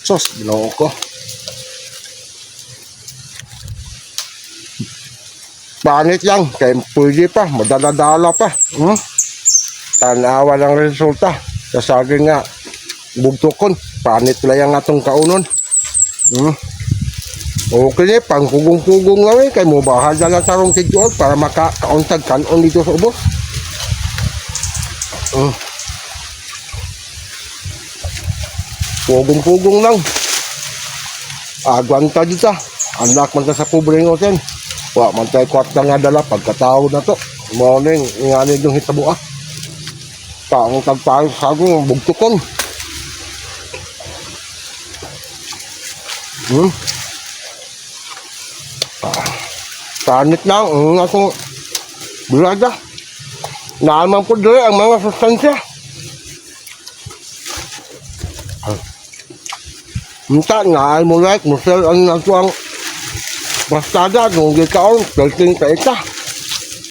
Sos, ginoo ko. Panit lang, kaya pwede pa, madaladala pa. Tanawa ng resulta. Kasagin nga, bugtokon, panit lang yung atong kaunon. Okay na, pang pugong-pugong lang kaya mo bahal na lang tarong tijuol para makakauntag kanon dito sa ubos. Pugong-pugong lang. Agwanta dito. Anak man ta sa pobreng oten. Wa man tayo kwarta nga dala pagkatao na to. Morning, ingani yung hitabo Taong tagpayo sa akin, bugtukon. Tanit lang, akong bulada. Naaman po doon ang mga sustansya. Minta, naay mo like, musel ang nato ang bastada, nung gikaon, pelting ka ita.